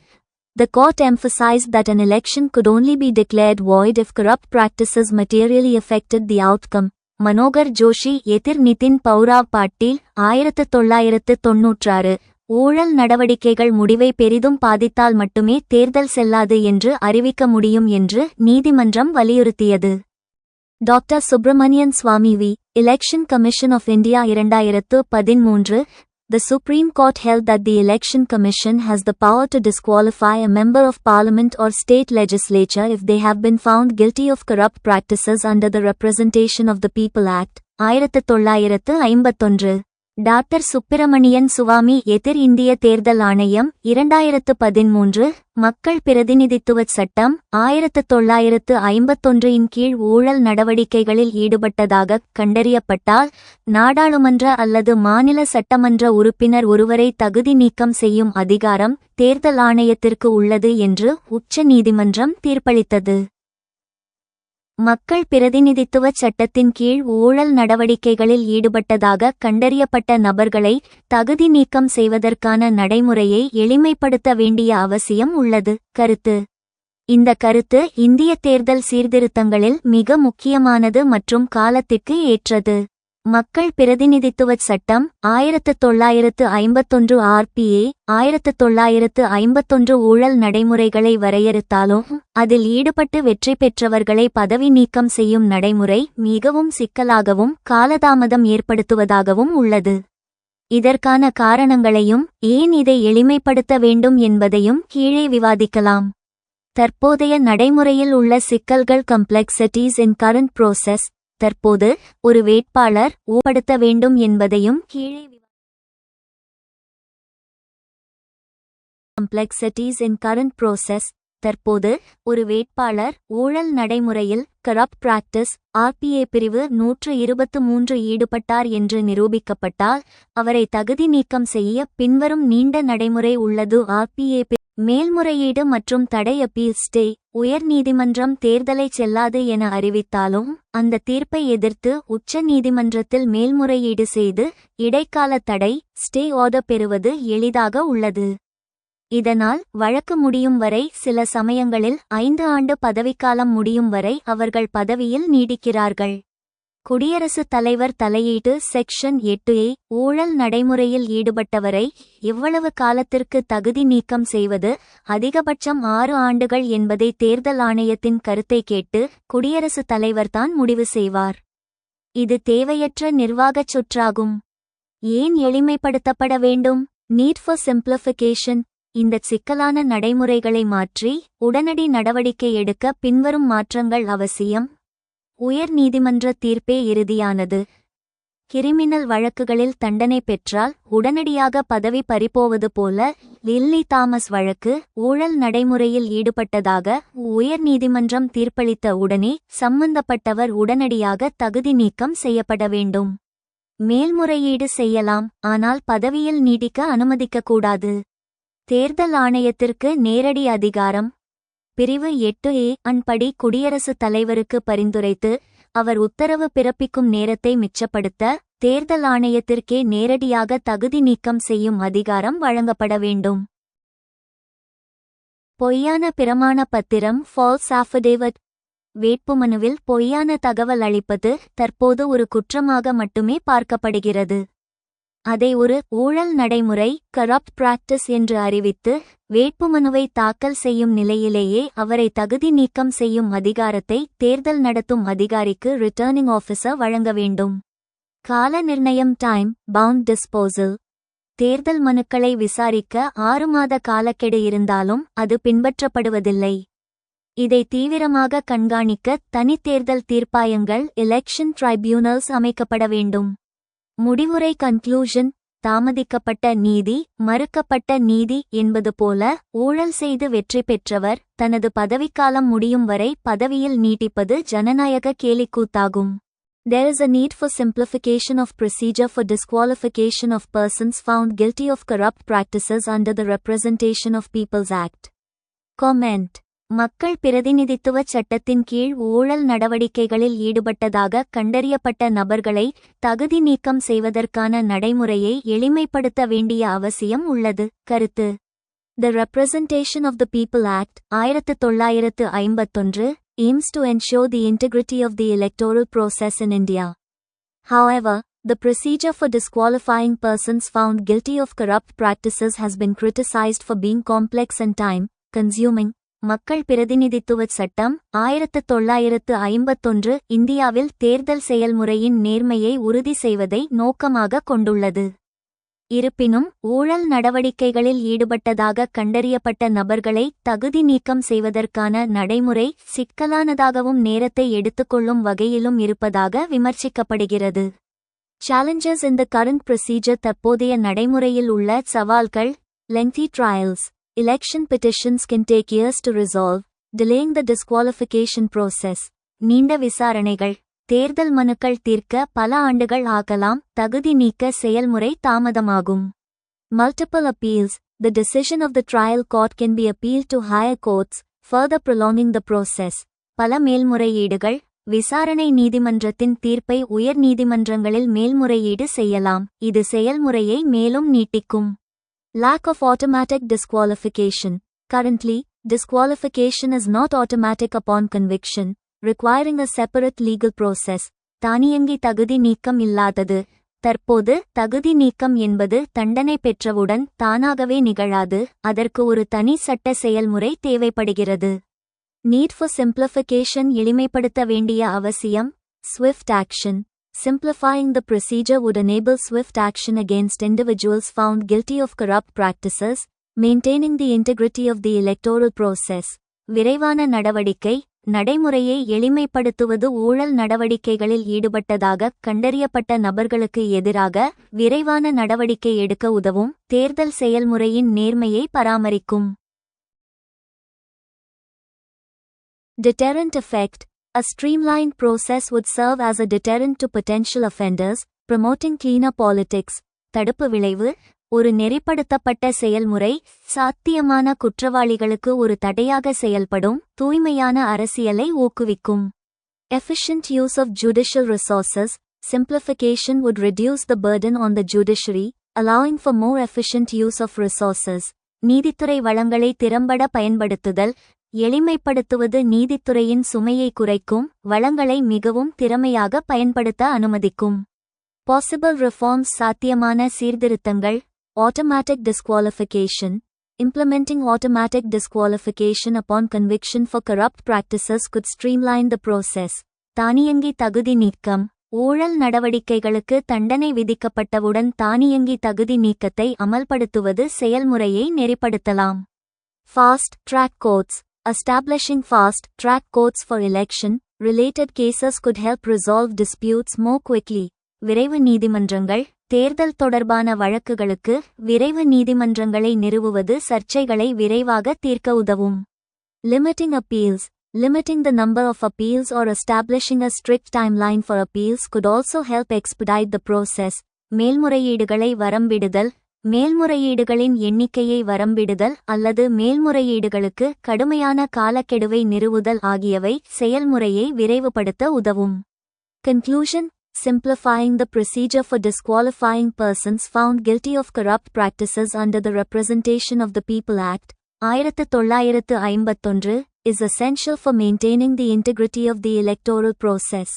The court emphasized that an election could only be declared void if corrupt practices materially affected the outcome. Manohar Joshi எதிர் நிதின் பௌராவ் பாட்டீல் 1996. ஊழல் நடவடிக்கைகள் முடிவை பெரிதும் பாதித்தால் மட்டுமே தேர்தல் செல்லாது என்று அறிவிக்க முடியும் என்று நீதிமன்றம் வலியுறுத்தியது. Doctor Subramanian Swamy v. Election commission of India 2013. The Supreme Court held that the Election Commission has the power to disqualify a member of parliament or state legislature if they have been found guilty of corrupt practices under the Representation of the People Act, 1951. Doctor Subramanian Swamy எதிர் இந்திய தேர்தல் ஆணையம் 2013 மக்கள் பிரதிநிதித்துவச் சட்டம் 1951 இன் கீழ் ஊழல் நடவடிக்கைகளில் ஈடுபட்டதாகக் கண்டறியப்பட்டால் நாடாளுமன்ற அல்லது மாநில சட்டமன்ற உறுப்பினர் ஒருவரை தகுதி நீக்கம் செய்யும் அதிகாரம் தேர்தல் ஆணையத்திற்கு உள்ளது என்று உச்ச நீதிமன்றம் தீர்ப்பளித்தது. மக்கள் பிரதிநிதித்துவச் சட்டத்தின் கீழ் ஊழல் நடவடிக்கைகளில் ஈடுபட்டதாக கண்டறியப்பட்ட நபர்களை தகுதி நீக்கம் செய்வதற்கான நடைமுறையை எளிமைப்படுத்த வேண்டிய அவசியம் உள்ளது. கருத்து. இந்த கருத்து இந்திய தேர்தல் சீர்திருத்தங்களில் மிக முக்கியமானது மற்றும் காலத்திற்கு ஏற்றது. மக்கள் பிரதிநிதித்துவச் சட்டம் 1951 RPA 1951 ஊழல் நடைமுறைகளை வரையறுத்தாலும் அதில் ஈடுபட்டு வெற்றி பெற்றவர்களை பதவி நீக்கம் செய்யும் நடைமுறை மிகவும் சிக்கலாகவும் காலதாமதம் ஏற்படுத்துவதாகவும் உள்ளது. இதற்கான காரணங்களையும் ஏன் இதை எளிமைப்படுத்த வேண்டும் என்பதையும் கீழே விவாதிக்கலாம். தற்போதைய நடைமுறையில் உள்ள சிக்கல்கள் complexities in current process. தற்போது ஒரு வேட்பாளர் ஊழல்படுத்த வேண்டும் என்பதையும் கீழே complexities in current process. தற்போது ஒரு வேட்பாளர் ஊழல் நடைமுறையில் corrupt practice RPA பிரிவு 123 ஈடுபட்டார் என்று நிரூபிக்கப்பட்டால் அவரை தகுதி நீக்கம் செய்ய பின்வரும் நீண்ட நடைமுறை உள்ளது. RPA மேல்முறையீடு மற்றும் தடை அப்பீல் ஸ்டே. உயர் நீதிமன்றம் தேர்தலை செல்லாது என அறிவித்தாலும் அந்த தீர்ப்பை எதிர்த்து உச்ச நீதிமன்றத்தில் மேல்முறையீடு செய்து இடைக்கால தடை ஸ்டே ஆர்டர் பெறுவது எளிதாக உள்ளது. இதனால் வழக்கு முடியும் வரை, சில சமயங்களில் 5 ஆண்டு பதவிக்காலம் முடியும் வரை அவர்கள் பதவியில் நீடிக்கிறார்கள். குடியரசுத் தலைவர் தலையீட்டு செக்ஷன் 8A ஊழல் நடைமுறையில் ஈடுபட்டவரை எவ்வளவு காலத்திற்கு தகுதி நீக்கம் செய்வது, அதிகபட்சம் 6 ஆண்டுகள் என்பதை தேர்தல் ஆணையத்தின் கருத்தை கேட்டு குடியரசுத் தலைவர்தான் முடிவு செய்வார். இது தேவையற்ற நிர்வாகச் சொற்றாகும். ஏன் எளிமைப்படுத்தப்பட வேண்டும்? Need for simplification. இந்த சிக்கலான நடைமுறைகளை மாற்றி உடனடி நடவடிக்கை எடுக்க பின்வரும் மாற்றங்கள் அவசியம். உயர் நீதிமன்ற தீர்ப்பே இறுதியானது. கிரிமினல் வழக்குகளில் தண்டனை பெற்றால் உடனடியாக பதவி பறிபோவது போல லில்லி தாமஸ் வழக்கு ஊழல் நடைமுறையில் ஈடுபட்டதாக உயர் நீதிமன்றம் தீர்ப்பளித்த உடனே சம்பந்தப்பட்டவர் உடனடியாக தகுதி நீக்கம் செய்யப்பட வேண்டும். மேல்முறையீடு செய்யலாம், ஆனால் பதவியில் நீடிக்க அனுமதிக்கக்கூடாது. தேர்தல் ஆணையத்திற்கு நேரடி அதிகாரம். பிரிவு 8A படி குடியரசுத் தலைவருக்கு பரிந்துரைத்து அவர் உத்தரவு பிறப்பிக்கும் நேரத்தை மிச்சப்படுத்த தேர்தல் ஆணையத்திற்கே நேரடியாக தகுதி நீக்கம் செய்யும் அதிகாரம் வழங்கப்பட வேண்டும். பொய்யான பிரமாண பத்திரம் ஃபால்ஸ் affidavit. வேட்புமனுவில் பொய்யான தகவல் அளிப்பது தற்போது ஒரு குற்றமாக மட்டுமே பார்க்கப்படுகிறது. அதை ஒரு ஊழல் நடைமுறை corrupt practice என்று அறிவித்து வேட்புமனுவை தாக்கல் செய்யும் நிலையிலேயே அவரை தகுதி நீக்கம் செய்யும் அதிகாரத்தை தேர்தல் நடத்தும் அதிகாரிக்கு ரிட்டர்னிங் ஆஃபீஸர் வழங்க வேண்டும். கால நிர்ணயம் டைம் பவுண்ட் டிஸ்போசல். தேர்தல் மனுக்களை விசாரிக்க 6 மாத காலக்கெடு இருந்தாலும் அது பின்பற்றப்படுவதில்லை. இதை தீவிரமாக கண்காணிக்க தனி தேர்தல் தீர்ப்பாயங்கள் எலெக்ஷன் ட்ரைபியூனல்ஸ் அமைக்கப்பட வேண்டும். முடிவுரை கன்க்ளூஷன். தாமதிக்கப்பட்ட நீதி, மறுக்கப்பட்ட நீதி என்பது போல ஊழல் செய்து வெற்றி பெற்றவர் தனது பதவிக்காலம் முடியும் வரை பதவியில் நீட்டிப்பது ஜனநாயக கேலிக்கூத்தாகும். There is a need for simplification of procedure for disqualification of persons found guilty of corrupt practices under the Representation of People's Act. Comment. மக்கள் பிரதிநிதித்துவச் சட்டத்தின் கீழ் ஊழல் நடவடிக்கைகளில் ஈடுபட்டதாக கண்டறியப்பட்ட நபர்களை தகுதி நீக்கம் செய்வதற்கான நடைமுறையை எளிமைப்படுத்த வேண்டிய அவசியம் உள்ளது. கருத்து. The Representation of the People Act 1951 aims to ensure the integrity of the electoral process in India. However, the procedure for disqualifying persons found guilty of corrupt practices has been criticized for being complex and time-consuming. மக்கள் பிரதிநிதித்துவச் சட்டம் 1951 இந்தியாவில் தேர்தல் செயல்முறையின் நேர்மையை உறுதி செய்வதை நோக்கமாக கொண்டுள்ளது. இருப்பினும் ஊழல் நடவடிக்கைகளில் ஈடுபட்டதாக கண்டறியப்பட்ட நபர்களை தகுதி நீக்கம் செய்வதற்கான நடைமுறை சிக்கலானதாகவும் நேரத்தை எடுத்துக்கொள்ளும் வகையிலும் இருப்பதாக விமர்சிக்கப்படுகிறது. Challenges in the current procedure. தற்போதைய நடைமுறையில் உள்ள சவால்கள்: lengthy trials. Election petitions can take years to resolve, delaying the disqualification process. நீண்ட விசாரணைகள். தேர்தல் மனுக்கள் தீர்க்க பல ஆண்டுகள் ஆகலாம். தகுதி நீக்க செயல்முறை தாமதமாகும். Multiple appeals. The decision of the trial court can be appealed to higher courts, further prolonging the process. பல மேல்முறையீடுகள். விசாரணை நீதிமன்றத்தின் தீர்ப்பை உயர் நீதிமன்றங்களில் மேல்முறையீடு செய்யலாம். இது செயல்முறையை மேலும் நீட்டிக்கும். Lack of automatic disqualification. Currently, disqualification is not automatic upon conviction, requiring a separate legal process. தானியங்கி தகுதி நீக்கம் இல்லாதது. தற்போது தகுதி நீக்கம் என்பது தண்டனை பெற்றவுடன் தானாகவே நிகழாது. அதற்கு ஒரு தனி சட்ட செயல்முறை தேவைப்படுகிறது. Need for simplification. எளிமைப்படுத்த வேண்டிய அவசியம். Swift action. Simplifying the procedure would enable swift action against individuals found guilty of corrupt practices, maintaining the integrity of the electoral process. விரைவான நடவடிக்கை. நடைமுறையை எளிமைப்படுத்துவது ஊழல் நடவடிக்கைகளில் ஈடுபட்டதாக கண்டறியப்பட்ட நபர்களுக்கு எதிராக விரைவான நடவடிக்கை எடுக்க உதவும். தேர்தல் செயல்முறையின் நேர்மையை பராமரிக்கும். Deterrent effect. A streamlined process would serve as a deterrent to potential offenders, promoting cleaner politics. தடுப்பு விளைவு. ஒரு நெறிப்படுத்தப்பட்ட செயல்முறை சாத்தியமான குற்றவாளிகளுக்கு ஒரு தடையாக செயல்படும். தூய்மையான அரசியலை ஊக்குவிக்கும். Efficient use of judicial resources. Simplification would reduce the burden on the judiciary, allowing for more efficient use of resources. நீதித்துறை வளங்களை திறம்பட பயன்படுத்துதல். எளிமைப்படுத்துவது நீதித்துறையின் சுமையை குறைக்கும். வளங்களை மிகவும் திறமையாக பயன்படுத்த அனுமதிக்கும். Possible reforms. சாத்தியமான சீர்திருத்தங்கள். Automatic disqualification. Implementing automatic disqualification upon conviction for corrupt practices could streamline the process. தானியங்கி தகுதி நீக்கம். ஊழல் நடவடிக்கைகளுக்கு தண்டனை விதிக்கப்பட்டவுடன் தானியங்கி தகுதி நீக்கத்தை அமல்படுத்துவது செயல்முறையை நெறிப்படுத்தலாம். Fast track courts. Establishing fast track courts for election related cases could help resolve disputes more quickly. விரைவு நீதிமன்றங்கள். தேர்தல் தொடர்பான வழக்குகளுக்கு விரைவு நீதிமன்றங்களை நிறுவுவது சர்ச்சைகளை விரைவாக தீர்க்க உதவும். Limiting appeals. Limiting the number of appeals or establishing a strict timeline for appeals could also help expedite the process. மேல்முறையீடுகளை வரம்பிடுதல். மேல்முறையீடுகளின் எண்ணிக்கையை வரம்பிடுதல் அல்லது மேல்முறையீடுகளுக்கு கடுமையான காலக்கெடுவை நிறுவுதல் ஆகியவை செயல்முறையை விரைவுபடுத்த உதவும். Conclusion. Simplifying the procedure for disqualifying persons found guilty of corrupt practices under the Representation of the People Act, 1951, is essential for maintaining the integrity of the electoral process.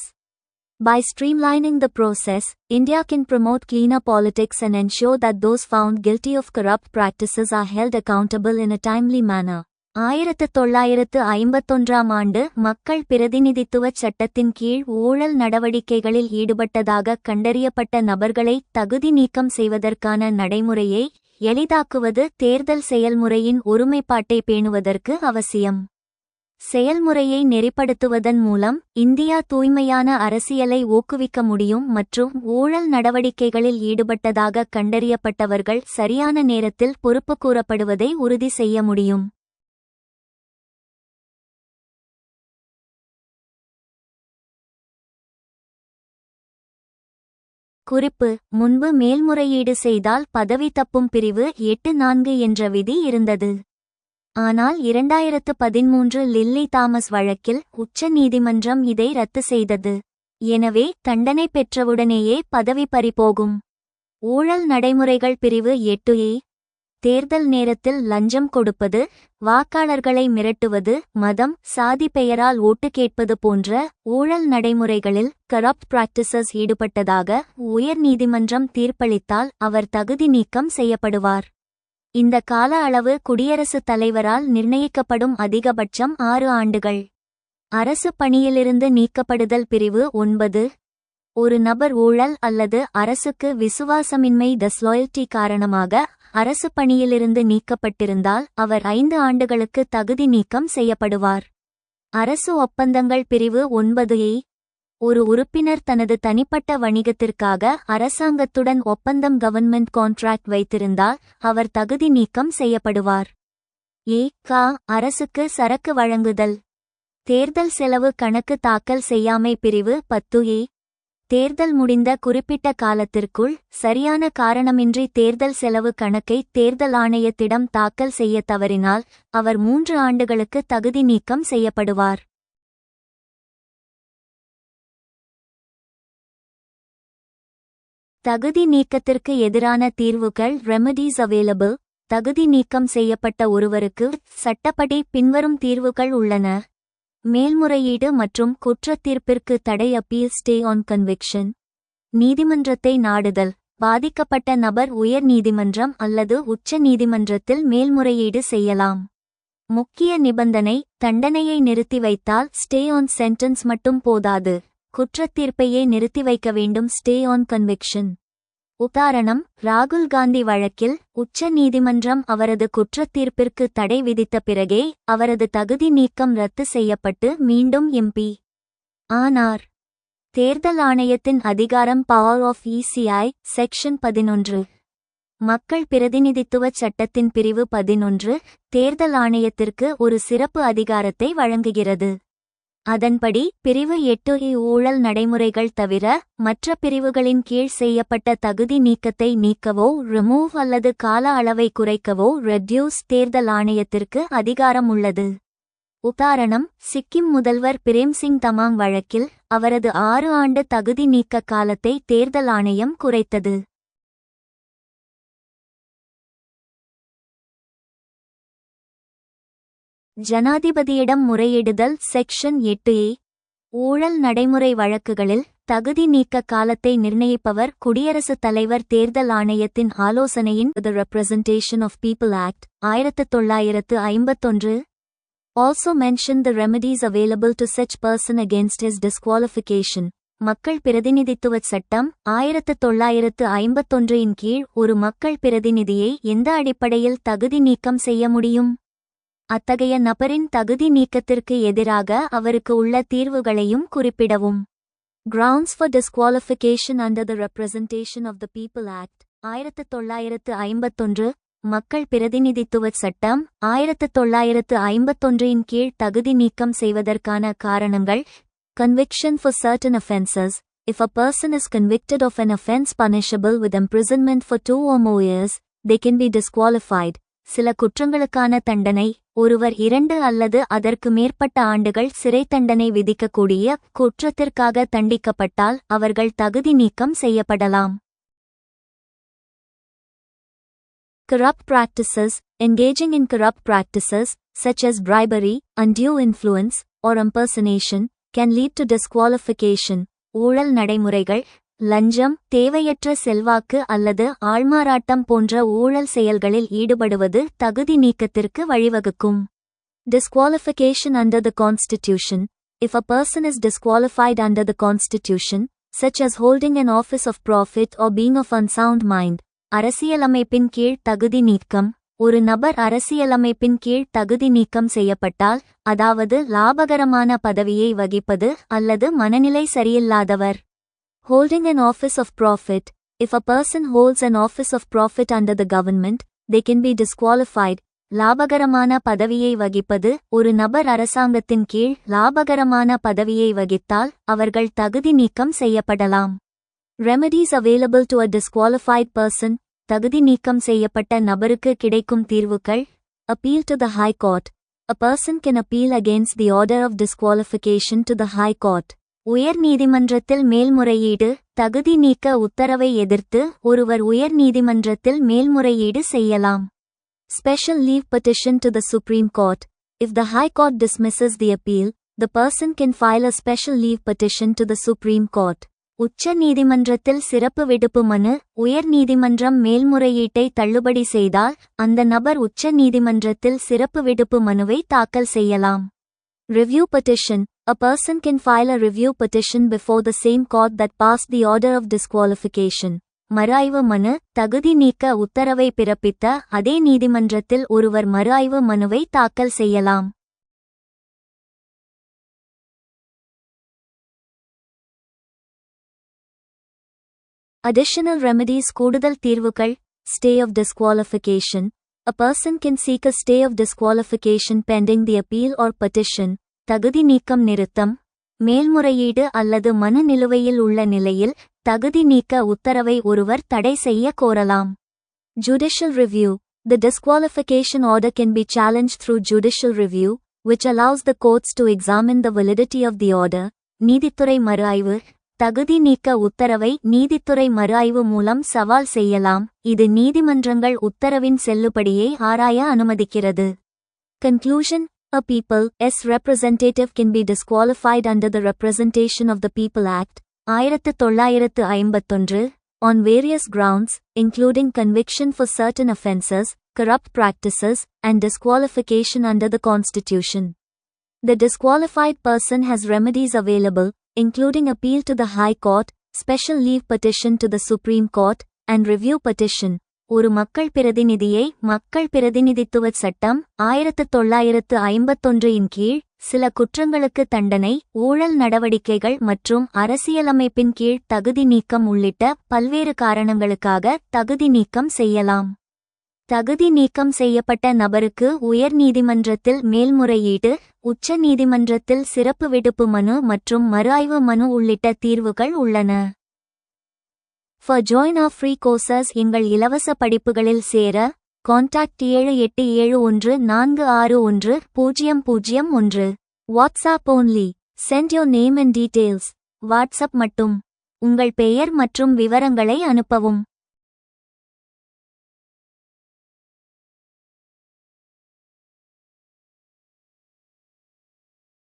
By streamlining the process, India can promote cleaner politics and ensure that those found guilty of corrupt practices are held accountable in a timely manner. 1951 ஆண்டு மக்கள் பிரதிநிதித்துவச் சட்டத்தின் கீழ் ஊழல் நடவடிக்கைகளில் ஈடுபட்டதாக கண்டறியப்பட்ட நபர்களை தகுதி நீக்கம் செய்வதற்கான நடைமுறையை எளிதாக்குவது தேர்தல் செயல்முறையின் ஒருமைப்பாட்டை பேணுவதற்கு அவசியம். செயல்முறையை நெறிப்படுத்துவதன் மூலம் இந்தியா தூய்மையான அரசியலை ஊக்குவிக்க முடியும் மற்றும் ஊழல் நடவடிக்கைகளில் ஈடுபட்டதாக கண்டறியப்பட்டவர்கள் சரியான நேரத்தில் பொறுப்புக்கூறப்படுவதை உறுதி செய்ய முடியும். குறிப்பு: முன்பு மேல்முறையீடு செய்தால் பதவி தப்பும் பிரிவு 8(4) என்ற விதி இருந்தது. ஆனால் 2013 லில்லி தாமஸ் வழக்கில் உச்ச நீதிமன்றம் இதை ரத்து செய்தது. எனவே தண்டனை பெற்றவுடனேயே பதவி பறிபோகும். ஊழல் நடைமுறைகள் பிரிவு 8(a). தேர்தல் நேரத்தில் லஞ்சம் கொடுப்பது, வாக்காளர்களை மிரட்டுவது, மதம், சாதி பெயரால் ஓட்டு கேட்பது போன்ற ஊழல் நடைமுறைகளில் கரப்ட் பிராக்டிசஸ் ஈடுபட்டதாக உயர் நீதிமன்றம் தீர்ப்பளித்தால் அவர் தகுதி நீக்கம் செய்யப்படுவார். இந்த கால அளவு குடியரசுத் தலைவரால் நிர்ணயிக்கப்படும் அதிகபட்சம் 6 ஆண்டுகள். அரசு பணியிலிருந்து நீக்கப்படுதல் பிரிவு 9. ஒரு நபர் ஊழல் அல்லது அரசுக்கு விசுவாசமின்மை டிஸ்லாயல்டி காரணமாக அரசு பணியிலிருந்து நீக்கப்பட்டிருந்தால் அவர் 5 ஆண்டுகளுக்கு தகுதி நீக்கம் செய்யப்படுவார். அரசு ஒப்பந்தங்கள் பிரிவு 9A. ஒரு உறுப்பினர் தனது தனிப்பட்ட வணிகத்திற்காக அரசாங்கத்துடன் ஒப்பந்தம் கவர்ன்மெண்ட் கான்ட்ராக்ட் வைத்திருந்தால் அவர் தகுதி நீக்கம் செய்யப்படுவார். அரசுக்கு சரக்கு வழங்குதல். தேர்தல் செலவு கணக்கு தாக்கல் செய்யாமை பிரிவு 10A. தேர்தல் முடிந்த குறிப்பிட்ட காலத்திற்குள் சரியான காரணமின்றி தேர்தல் செலவு கணக்கை தேர்தல் ஆணையத்திடம் தாக்கல் செய்ய தவறினால் அவர் 3 ஆண்டுகளுக்கு தகுதி நீக்கம் செய்யப்படுவார். தகுதி நீக்கத்திற்கு எதிரான தீர்வுகள் ரெமடிஸ் அவைலபிள். தகுதி நீக்கம் செய்யப்பட்ட ஒருவருக்கு சட்டப்படி பின்வரும் தீர்வுகள் உள்ளன. மேல்முறையீடு மற்றும் குற்றத்தீர்ப்பிற்கு தடை. Appeal stay on conviction. நீதிமன்றத்தை நாடுதல். பாதிக்கப்பட்ட நபர் உயர் நீதிமன்றம் அல்லது உச்ச நீதிமன்றத்தில் மேல்முறையீடு செய்யலாம். முக்கிய நிபந்தனை: தண்டனையை நிறுத்தி வைத்தால் ஸ்டே ஆன் சென்டென்ஸ் மட்டும் போதாது, குற்றத்தீர்ப்பையே நிறுத்தி வைக்க வேண்டும். Stay on conviction. உதாரணம்: ராகுல் காந்தி வழக்கில் உச்ச நீதிமன்றம் அவரது குற்றத்தீர்ப்பிற்கு தடை விதித்த பிறகே அவரது தகுதி நீக்கம் ரத்து செய்யப்பட்டு மீண்டும் எம்பி ஆனார். தேர்தல் ஆணையத்தின் அதிகாரம். Power of ECI section 11. மக்கள் பிரதிநிதித்துவச் சட்டத்தின் பிரிவு 11 தேர்தல் ஆணையத்திற்கு ஒரு சிறப்பு அதிகாரத்தை வழங்குகிறது. அதன்படி பிரிவு 8A ஊழல் நடைமுறைகள் தவிர மற்ற பிரிவுகளின் கீழ் செய்யப்பட்ட தகுதி நீக்கத்தை நீக்கவோ ரிமூவ் அல்லது கால அளவை குறைக்கவோ ரெட்யூஸ் தேர்தல் ஆணையத்திற்கு அதிகாரம் உள்ளது. உதாரணம்: சிக்கிம் முதல்வர் பிரேம்சிங் தமாங் வழக்கில் அவரது 6 ஆண்டு தகுதி நீக்க காலத்தை தேர்தல் ஆணையம் குறைத்தது. ஜனாதிபதியிடம் முறையிடுதல். Section 8A. ஊழல் நடைமுறை வழக்குகளில் தகுதி நீக்க காலத்தை நிர்ணயிப்பவர் குடியரசுத் தலைவர். தேர்தல் ஆணையத்தின் ஆலோசனையின் The Representation of People Act 1951 also mentioned the remedies available to such person against his disqualification. மக்கள் பிரதிநிதித்துவச் சட்டம் 1951 இன் கீழ் ஒரு மக்கள் பிரதிநிதியை எந்த அடிப்படையில் தகுதி நீக்கம் செய்ய முடியும்? அத்தகைய நபரின் தகுதி நீக்கத்திற்கு எதிராக அவருக்கு உள்ள தீர்வுகளையும் குறிப்பிடவும். Grounds for disqualification under the Representation of the People Act 1951. மக்கள் பிரதிநிதித்துவச் சட்டம் 1951 இன் கீழ் தகுதி நீக்கம் செய்வதற்கான காரணங்கள். Conviction for certain offences. If a person is convicted of an offence punishable with imprisonment for 2 or more years, they can be disqualified. சில குற்றங்களுக்கான தண்டனை. ஒருவர் 2 அல்லது அதற்கு மேற்பட்ட ஆண்டுகள் சிறை தண்டனை விதிக்கக்கூடிய குற்றத்திற்காக தண்டிக்கப்பட்டால் அவர்கள் தகுதி நீக்கம் செய்யப்படலாம். Corrupt practices. Engaging in corrupt practices, such as bribery, undue influence, or impersonation, can lead to disqualification. ஊழல் நடைமுறைகள். லஞ்சம், தேவையற்ற செல்வாக்கு அல்லது ஆள்மாறாட்டம் போன்ற ஊழல் செயல்களில் ஈடுபடுவது தகுதி நீக்கத்திற்கு வழிவகுக்கும். Disqualification under the Constitution. If a person is disqualified under the Constitution, such as holding an office of profit or being of unsound mind. அரசியலமைப்பின் கீழ் தகுதி நீக்கம். ஒரு நபர் அரசியலமைப்பின் கீழ் தகுதி நீக்கம் செய்யப்பட்டால், அதாவது லாபகரமான பதவியை வகிப்பது அல்லது மனநிலை சரியில்லாதவர். Holding an office of profit. If a person holds an office of profit under the government, they can be disqualified. லாபகரமான பதவியை வகிப்பது. ஒரு நபர் அரசாங்கத்தின் கீழ் லாபகரமான பதவியை வகித்தால் அவர்கள் தகுதி நீக்கம் செய்யப்படலாம். Remedies available to a disqualified person. தகுதி நீக்கம் செய்யப்பட்ட நபருக்கு கிடைக்கும் தீர்வுகள். Appeal to the High Court. A person can appeal against the order of disqualification to the High Court. உயர் நீதிமன்றத்தில் மேல்முறையீடு. தகுதி நீக்க உத்தரவை எதிர்த்து ஒருவர் உயர் நீதிமன்றத்தில் மேல்முறையீடு செய்யலாம். Special leave petition to the Supreme Court. If the High Court dismisses the appeal, the person can file a special leave petition to the Supreme Court. உச்ச நீதிமன்றத்தில் சிறப்பு விடுப்பு மனு. உயர் நீதிமன்றம் மேல்முறையீட்டை தள்ளுபடி செய்தால் அந்த நபர் உச்ச நீதிமன்றத்தில் சிறப்பு விடுப்பு மனுவை தாக்கல் செய்யலாம். Review petition. A person can file a review petition before the same court that passed the order of disqualification. மறுஆய்வு மனு தகுதி நீக்க உத்தரவை பிறப்பித்த அதே நீதிமன்றத்தில் ஒருவர் மறுஆய்வு மனுவை தாக்கல் செய்யலாம். Additional remedies கூடுதல் தீர்வுகள். Stay of disqualification. A person can seek a stay of disqualification pending the appeal or petition. தகுதி நீக்கம் நிறுத்தம். மேல்முறையீடு அல்லது மனு நிலுவையில் உள்ள நிலையில் தகுதி நீக்க உத்தரவை ஒருவர் தடை செய்ய கோரலாம். Judicial review. The disqualification order can be challenged through judicial review, which allows the courts to examine the validity of the order. நீதித்துறை மறுஆய்வு. தகுதி நீக்க உத்தரவை நீதித்துறை மறுஆய்வு மூலம் சவால் செய்யலாம். இது நீதிமன்றங்கள் உத்தரவின் செல்லுபடியை ஆராய அனுமதிக்கிறது. Conclusion. A people's representative can be disqualified under the Representation of the People Act, 1951, on various grounds, including conviction for certain offences, corrupt practices, and disqualification under the Constitution. The disqualified person has remedies available, including appeal to the High Court, special leave petition to the Supreme Court, and review petition. ஒரு மக்கள் பிரதிநிதியை மக்கள் பிரதிநிதித்துவ சட்டம் 1951 இன் கீழ் சில குற்றங்களுக்கு தண்டனை, ஊழல் நடவடிக்கைகள் மற்றும் அரசியலமைப்பின் கீழ் தகுதி நீக்கம் உள்ளிட்ட பல்வேறு காரணங்களுக்காக தகுதி நீக்கம் செய்யலாம். தகுதி நீக்கம் செய்யப்பட்ட நபருக்கு உயர் நீதிமன்றத்தில் மேல்முறையீடு, உச்ச நீதிமன்றத்தில் சிறப்பு விடுப்பு மனு மற்றும் மறுஆய்வு மனு உள்ளிட்ட தீர்வுகள் உள்ளன. For join our free courses எங்கள் இலவச படிப்புகளில் சேர contact 7871461001. WhatsApp only. Send your name and details. WhatsApp மட்டும். உங்கள் பெயர் மற்றும் விவரங்களை அனுப்பவும்.